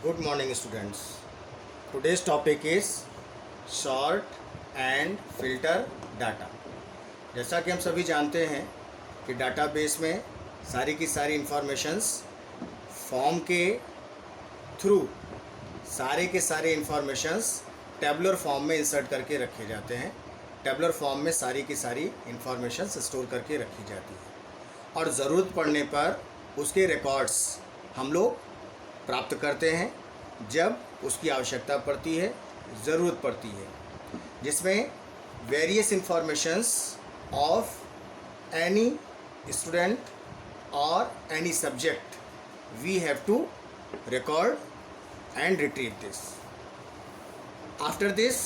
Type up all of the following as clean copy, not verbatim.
Good morning students. Today's topic is sort and filter data. जैसा कि हम सभी जानते हैं कि डाटाबेस में सारी की सारी इंफॉर्मेशंस फॉर्म के थ्रू सारे के सारे इंफॉर्मेशंस टेबुलर फॉर्म में इंसर्ट करके रखे जाते हैं। टेबुलर फॉर्म में सारी की सारी इंफॉर्मेशंस स्टोर करके रखी जाती है और ज़रूरत पड़ने पर उसके रिकॉर्ड्स हम लोग प्राप्त करते हैं जब उसकी आवश्यकता पड़ती है, ज़रूरत पड़ती है, जिसमें various informations of any student और any subject we have to record and retrieve this. After this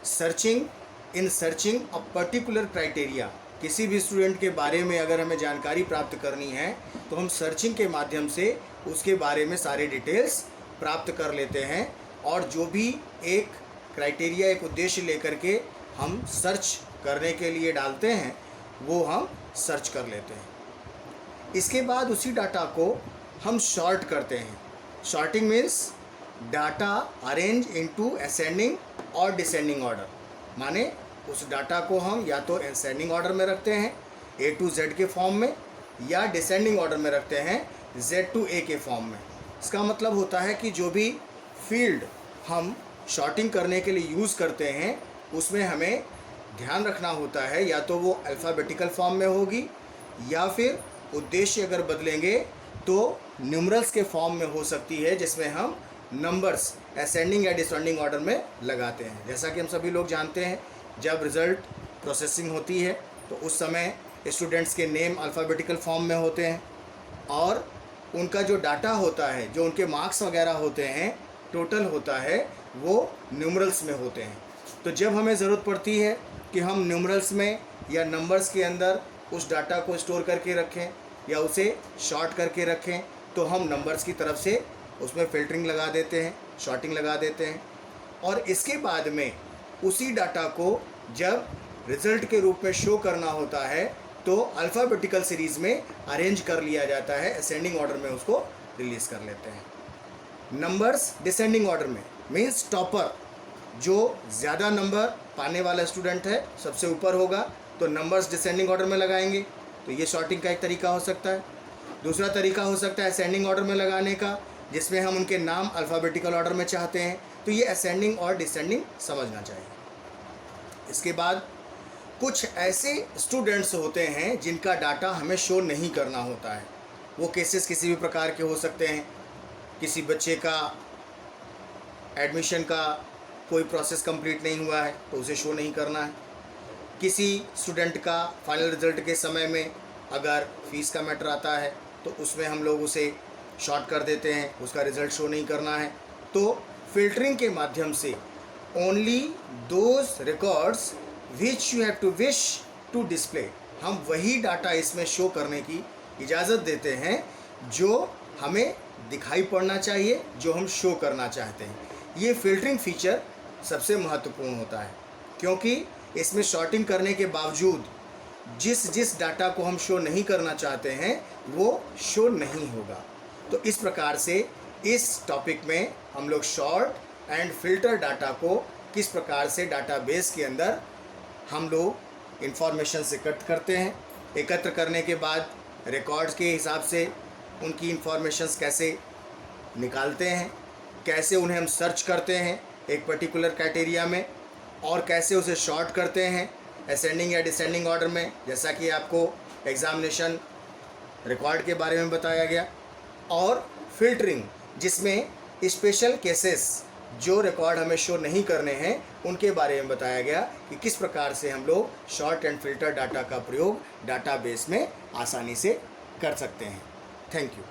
searching a particular criteria. किसी भी स्टूडेंट के बारे में अगर हमें जानकारी प्राप्त करनी है तो हम सर्चिंग के माध्यम से उसके बारे में सारे डिटेल्स प्राप्त कर लेते हैं और जो भी एक क्राइटेरिया, एक उद्देश्य लेकर के हम सर्च करने के लिए डालते हैं वो हम सर्च कर लेते हैं. इसके बाद उसी डाटा को हम सॉर्ट करते हैं. Sorting means data arrange into ascending और डिसेंडिंग ऑर्डर. माने उस डाटा को हम या तो असेंडिंग ऑर्डर में रखते हैं A to Z के फॉर्म में या डिसेंडिंग ऑर्डर में रखते हैं Z to A के फॉर्म में. इसका मतलब होता है कि जो भी फील्ड हम शॉर्टिंग करने के लिए यूज़ करते हैं उसमें हमें ध्यान रखना होता है या तो वो अल्फ़ाबेटिकल फॉर्म में होगी या फिर उद्देश्य अगर बदलेंगे तो न्यूमरल्स के फॉर्म में हो सकती है, जिसमें हम नंबर्स असेंडिंग या डिसेंडिंग ऑर्डर में लगाते हैं. जैसा कि हम सभी लोग जानते हैं जब रिज़ल्ट प्रोसेसिंग होती है तो उस समय स्टूडेंट्स के नेम अल्फ़ाबेटिकल फॉर्म में होते हैं और उनका जो डाटा होता है, जो उनके मार्क्स वगैरह होते हैं, टोटल होता है, वो न्यूमरल्स में होते हैं. तो जब हमें ज़रूरत पड़ती है कि हम न्यूमरल्स में या नंबर्स के अंदर उस डाटा को स्टोर करके रखें या उसे शॉर्ट करके रखें तो हम नंबर्स की तरफ से उसमें फ़िल्टरिंग लगा देते हैं, शॉर्टिंग लगा देते हैं और इसके बाद में उसी डाटा को जब रिज़ल्ट के रूप में शो करना होता है तो अल्फ़ाबेटिकल सीरीज़ में अरेंज कर लिया जाता है, असेंडिंग ऑर्डर में उसको रिलीज़ कर लेते हैं. नंबर्स डिसेंडिंग ऑर्डर में मीन्स टॉपर, जो ज़्यादा नंबर पाने वाला स्टूडेंट है सबसे ऊपर होगा तो नंबर्स डिसेंडिंग ऑर्डर में लगाएंगे. तो ये शॉर्टिंग का एक तरीका हो सकता है. दूसरा तरीका हो सकता है असेंडिंग ऑर्डर में लगाने का, जिसमें हम उनके नाम अल्फ़ाबेटिकल ऑर्डर में चाहते हैं तो ये असेंडिंग और डिसेंडिंग समझना चाहिए. इसके बाद कुछ ऐसे स्टूडेंट्स होते हैं जिनका डाटा हमें शो नहीं करना होता है. वो केसेस किसी भी प्रकार के हो सकते हैं. किसी बच्चे का एडमिशन का कोई प्रोसेस कंप्लीट नहीं हुआ है तो उसे शो नहीं करना है. किसी स्टूडेंट का फाइनल रिज़ल्ट के समय में अगर फ़ीस का मैटर आता है तो उसमें हम लोग उसे शॉर्ट कर देते हैं, उसका रिज़ल्ट शो नहीं करना है. तो फिल्टरिंग के माध्यम से only those records which you have to wish to display, हम वही डाटा इसमें शो करने की इजाज़त देते हैं जो हमें दिखाई पड़ना चाहिए, जो हम शो करना चाहते हैं. ये फ़िल्टरिंग फ़ीचर सबसे महत्वपूर्ण होता है क्योंकि इसमें शॉर्टिंग करने के बावजूद जिस डाटा को हम शो नहीं करना चाहते हैं वो शो नहीं होगा. तो इस प्रकार से इस टॉपिक में हम लोग शॉर्ट एंड फिल्टर डाटा को किस प्रकार से डाटाबेस के अंदर हम लोग इंफॉर्मेशन से एकत्र करते हैं, एकत्र करने के बाद रिकॉर्ड्स के हिसाब से उनकी इंफॉर्मेशंस कैसे निकालते हैं, कैसे उन्हें हम सर्च करते हैं एक पर्टिकुलर क्राइटेरिया में और कैसे उसे शॉर्ट करते हैं असेंडिंग या डिसेंडिंग ऑर्डर में, जैसा कि आपको एग्ज़ामिनेशन रिकॉर्ड के बारे में बताया गया. और फिल्टरिंग जिसमें स्पेशल केसेस जो रिकॉर्ड हमें शो नहीं करने हैं उनके बारे में बताया गया कि किस प्रकार से हम लोग शॉर्ट एंड फिल्टर डाटा का प्रयोग डाटाबेस में आसानी से कर सकते हैं. Thank you.